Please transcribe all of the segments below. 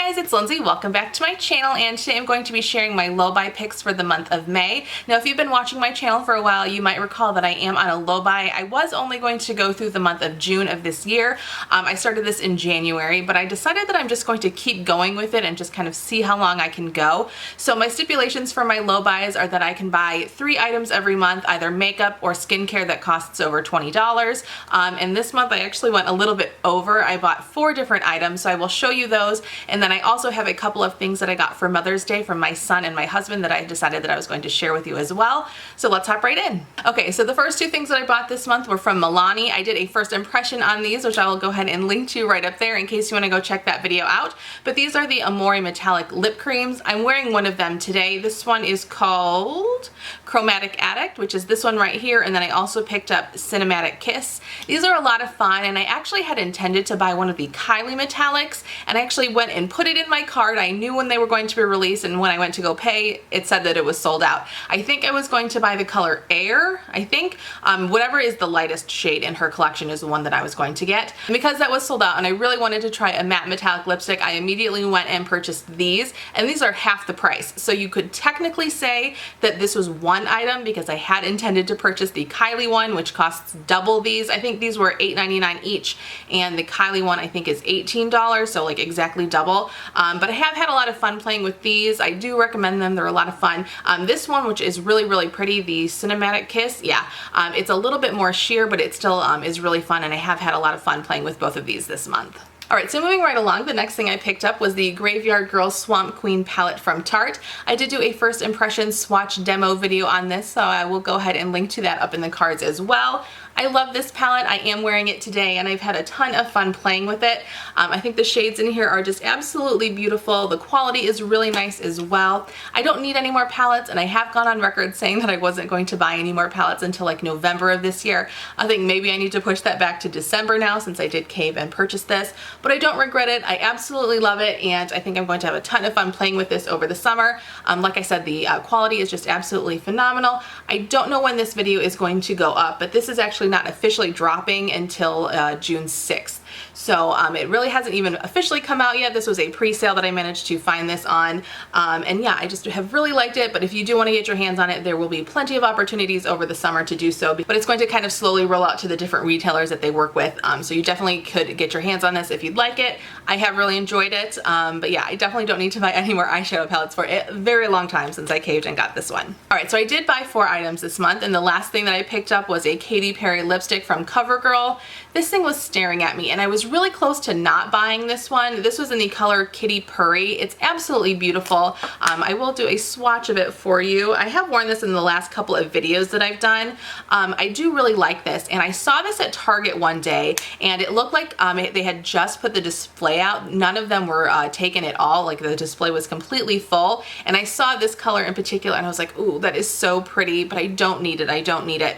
Hi guys, it's Lindsay. Welcome back to my channel, and today I'm going to be sharing my low buy picks for the month of May. Now if you've been watching my channel for a while, you might recall that I am on a low buy. I was only going to go through the month of June of this year. I started this in January, but I decided that I'm just going to keep going with it and just kind of see how long I can go. So my stipulations for my low buys are that I can buy 3 items every month, either makeup or skincare that costs over $20. And this month I actually went a little bit over. I bought 4 different items, so I will show you those. And then I also have a couple of things that I got for Mother's Day from my son and my husband that I decided that I was going to share with you as well. So let's hop right in. Okay, so the first 2 things that I bought this month were from Milani. I did a first impression on these, which I will go ahead and link to right up there in case you want to go check that video out. But these are the Amore Metallic Lip Creams. I'm wearing one of them today. This one is called Chromatic Addict, which is this one right here. And then I also picked up Cinematic Kiss. These are a lot of fun, and I actually had intended to buy one of the Kylie Metallics, and I actually went and put it in my cart. I knew when they were going to be released, and when I went to go pay, it said that it was sold out. I think I was going to buy the color Air, I think. Whatever is the lightest shade in her collection is the one that I was going to get. And because that was sold out and I really wanted to try a matte metallic lipstick, I immediately went and purchased these, and these are half the price. So you could technically say that this was one item because I had intended to purchase the Kylie one, which costs double these. I think these were $8.99 each, and the Kylie one I think is $18, so like exactly double. But I have had a lot of fun playing with these. I do recommend them. They're a lot of fun. This one, which is really, really pretty, the Cinematic Kiss, yeah, it's a little bit more sheer, but it still is really fun, and I have had a lot of fun playing with both of these this month. Alright, so moving right along, the next thing I picked up was the Graveyard Girl Swamp Queen palette from Tarte. I did do a first impression swatch demo video on this, so I will go ahead and link to that up in the cards as well. I love this palette. I am wearing it today, and I've had a ton of fun playing with it. I think the shades in here are just absolutely beautiful. The quality is really nice as well. I don't need any more palettes, and I have gone on record saying that I wasn't going to buy any more palettes until like November of this year. I think maybe I need to push that back to December now since I did cave and purchase this, but I don't regret it. I absolutely love it, and I think I'm going to have a ton of fun playing with this over the summer. Like I said, the quality is just absolutely phenomenal. I don't know when this video is going to go up, but this is actually not officially dropping until June 6th. So it really hasn't even officially come out yet. This was a pre-sale that I managed to find this on. And yeah, I just have really liked it, but if you do want to get your hands on it, there will be plenty of opportunities over the summer to do so, but it's going to kind of slowly roll out to the different retailers that they work with. So you definitely could get your hands on this if you'd like it. I have really enjoyed it, but yeah, I definitely don't need to buy any more eyeshadow palettes for it. A very long time since I caved and got this one. Alright, so I did buy 4 items this month, and the last thing that I picked up was a Katy Perry lipstick from CoverGirl. This thing was staring at me, and I was really close to not buying this one. This was in the color Kitty Purry. It's absolutely beautiful. I will do a swatch of it for you. I have worn this in the last couple of videos that I've done. I do really like this, and I saw this at Target one day, and it looked like they had just put the display out. None of them were taken at all. Like the display was completely full, and I saw this color in particular, and I was like, ooh, that is so pretty, but I don't need it. I don't need it.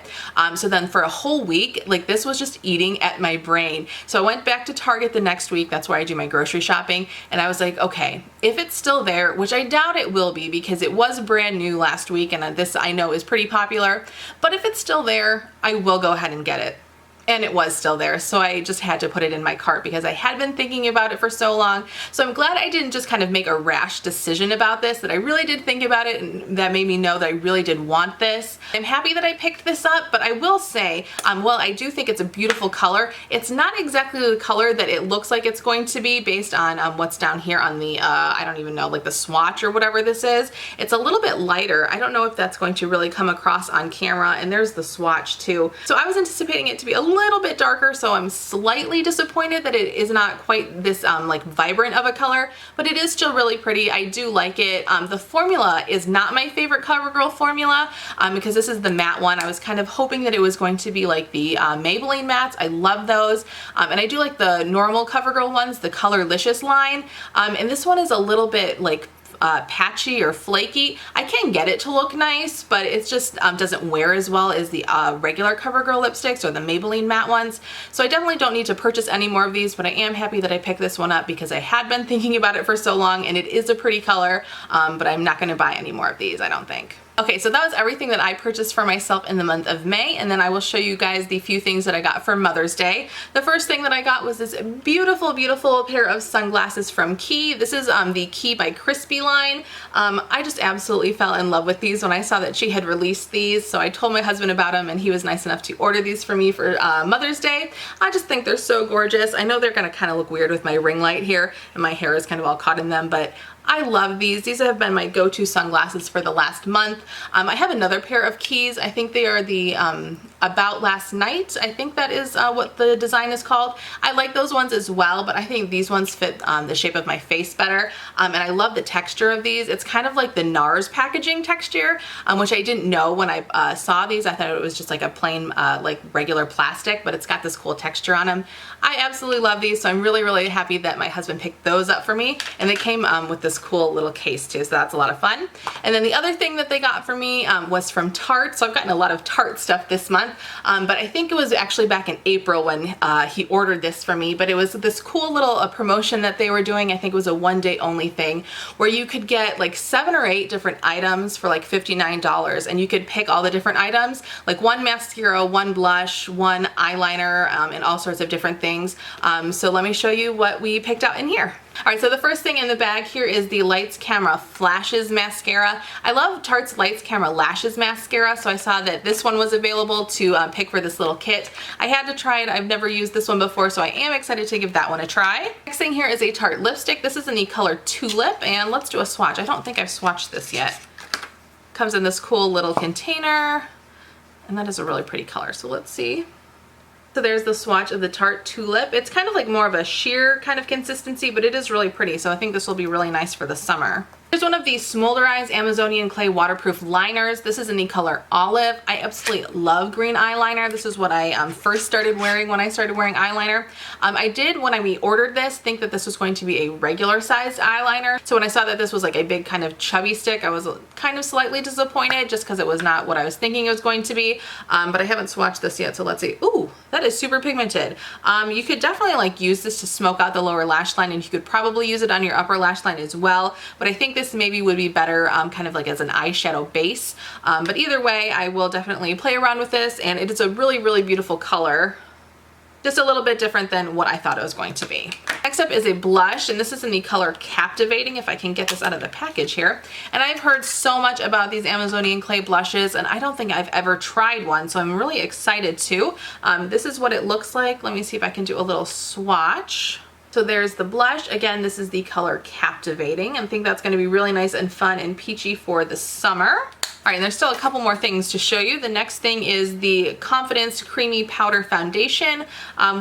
So then for a whole week, like this was just eating at my brain. So I went back to Target the next week. That's where I do my grocery shopping, and I was like, okay, if it's still there, which I doubt it will be because it was brand new last week, and this I know is pretty popular, but if it's still there, I will go ahead and get it. And it was still there, so I just had to put it in my cart because I had been thinking about it for so long. So I'm glad I didn't just kind of make a rash decision about this, that I really did think about it, and that made me know that I really did want this. I'm happy that I picked this up, but I will say, while I do think it's a beautiful color, it's not exactly the color that it looks like it's going to be based on what's down here on the, I don't even know, like the swatch or whatever this is. It's a little bit lighter. I don't know if that's going to really come across on camera, and there's the swatch too. So I was anticipating it to be a little bit darker, so I'm slightly disappointed that it is not quite this like vibrant of a color, but it is still really pretty. I do like it. The formula is not my favorite CoverGirl formula because this is the matte one. I was kind of hoping that it was going to be like the Maybelline mattes. I love those, and I do like the normal CoverGirl ones, the Colorlicious line, and this one is a little bit like patchy or flaky. I can get it to look nice, but it just doesn't wear as well as the regular CoverGirl lipsticks or the Maybelline matte ones. So I definitely don't need to purchase any more of these, but I am happy that I picked this one up because I had been thinking about it for so long, and it is a pretty color, but I'm not going to buy any more of these, I don't think. Okay, so that was everything that I purchased for myself in the month of May, and then I will show you guys the few things that I got for Mother's Day. The first thing that I got was this beautiful, beautiful pair of sunglasses from Quay. This is the Quay by Chrisspy line. I just absolutely fell in love with these when I saw that she had released these, so I told my husband about them, and he was nice enough to order these for me for Mother's Day. I just think they're so gorgeous. I know they're gonna kind of look weird with my ring light here, and my hair is kind of all caught in them, but I love these. These have been my go-to sunglasses for the last month. I have another pair of Quays. I think they are the About Last Night. I think that is what the design is called. I like those ones as well, but I think these ones fit the shape of my face better. And I love the texture of these. It's kind of like the NARS packaging texture, which I didn't know when I saw these. I thought it was just like a plain, like regular plastic, but it's got this cool texture on them. I absolutely love these, so I'm really, really happy that my husband picked those up for me. And they came with this cool little case too, so that's a lot of fun. And then the other thing that they got for me was from Tarte. So I've gotten a lot of Tarte stuff this month, but I think it was actually back in April when he ordered this for me, but it was this cool little promotion that they were doing. I think it was a one-day only thing where you could get like 7 or 8 different items for like $59, and you could pick all the different items, like 1 mascara, 1 blush, 1 eyeliner, and all sorts of different things. So let me show you what we picked out in here. Alright, so the first thing in the bag here is the Lights Camera Flashes Mascara. I love Tarte's Lights Camera Lashes Mascara, so I saw that this one was available to pick for this little kit. I had to try it. I've never used this one before, so I am excited to give that one a try. Next thing here is a Tarte lipstick. This is in the color Tulip, and let's do a swatch. I don't think I've swatched this yet. Comes in this cool little container, and that is a really pretty color, so let's see. So there's the swatch of the Tarte Tulip. It's kind of like more of a sheer kind of consistency, but it is really pretty, so I think this will be really nice for the summer. Here's one of these Smolderized Amazonian Clay Waterproof Liners. This is in the color Olive. I absolutely love green eyeliner. This is what I first started wearing when I started wearing eyeliner. I did, when we ordered this, think that this was going to be a regular sized eyeliner. So when I saw that this was like a big kind of chubby stick, I was kind of slightly disappointed just because it was not what I was thinking it was going to be. But I haven't swatched this yet, so let's see. Ooh, that is super pigmented. You could definitely like use this to smoke out the lower lash line, and you could probably use it on your upper lash line as well. But I think this maybe would be better kind of like as an eyeshadow base. But either way, I will definitely play around with this, and it is a really, really beautiful color. Just a little bit different than what I thought it was going to be. Next up is a blush, and this is in the color Captivating, if I can get this out of the package here. And I've heard so much about these Amazonian Clay blushes, and I don't think I've ever tried one, so I'm really excited to. This is what it looks like. Let me see if I can do a little swatch. So there's the blush. Again, this is the color Captivating. I think that's going to be really nice and fun and peachy for the summer. All right, and there's still a couple more things to show you. The next thing is the Confidence Creamy Powder Foundation.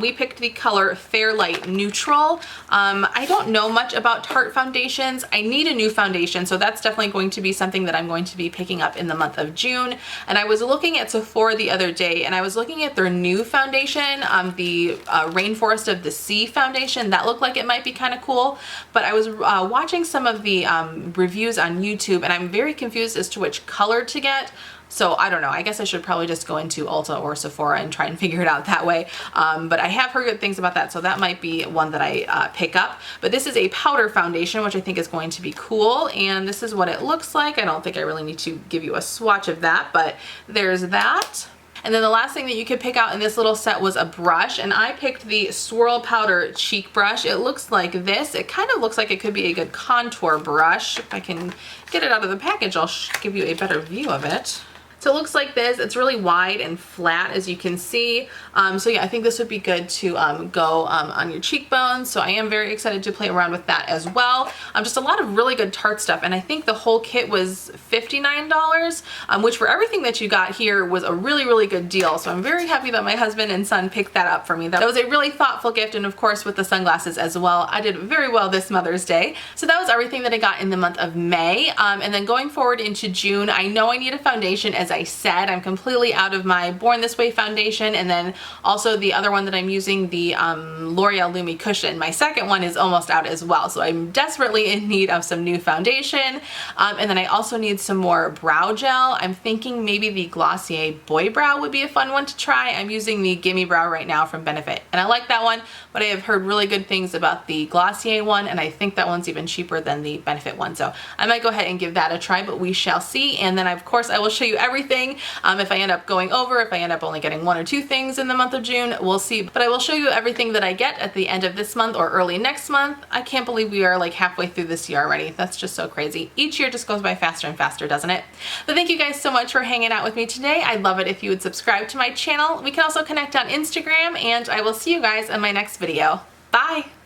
We picked the color Fairlight Neutral. I don't know much about Tarte foundations. I need a new foundation, so that's definitely going to be something that I'm going to be picking up in the month of June. And I was looking at Sephora the other day, and I was looking at their new foundation, the Rainforest of the Sea foundation. That looked like it might be kind of cool, but I was watching some of the reviews on YouTube, and I'm very confused as to which color to get. So I don't know. I guess I should probably just go into Ulta or Sephora and try and figure it out that way. But I have heard good things about that, so that might be one that I pick up. But this is a powder foundation, which I think is going to be cool. And this is what it looks like. I don't think I really need to give you a swatch of that, but there's that. And then the last thing that you could pick out in this little set was a brush, and I picked the Swirl Powder Cheek Brush. It looks like this. It kind of looks like it could be a good contour brush. If I can get it out of the package, I'll give you a better view of it. So it looks like this. It's really wide and flat, as you can see. So yeah, I think this would be good to go on your cheekbones. So I am very excited to play around with that as well. Just a lot of really good Tarte stuff, and I think the whole kit was $59, which for everything that you got here was a really, really good deal. So I'm very happy that my husband and son picked that up for me. That was a really thoughtful gift, and of course with the sunglasses as well. I did very well this Mother's Day. So that was everything that I got in the month of May. And then going forward into June, I know I need a foundation as I said. I'm completely out of my Born This Way foundation, and then also the other one that I'm using, the L'Oreal Lumi Cushion. My second one is almost out as well, so I'm desperately in need of some new foundation. And then I also need some more brow gel. I'm thinking maybe the Glossier Boy Brow would be a fun one to try. I'm using the Gimme Brow right now from Benefit, and I like that one, but I have heard really good things about the Glossier one, and I think that one's even cheaper than the Benefit one, so I might go ahead and give that a try, but we shall see. And then of course I will show you everything. If I end up going over, if I end up only getting 1 or 2 things in the month of June, we'll see, but I will show you everything that I get at the end of this month or early next month. I can't believe we are like halfway through this year already. That's just so crazy. Each year just goes by faster and faster, doesn't it? But thank you guys so much for hanging out with me today. I'd love it if you would subscribe to my channel. We can also connect on Instagram, and I will see you guys in my next video. Bye!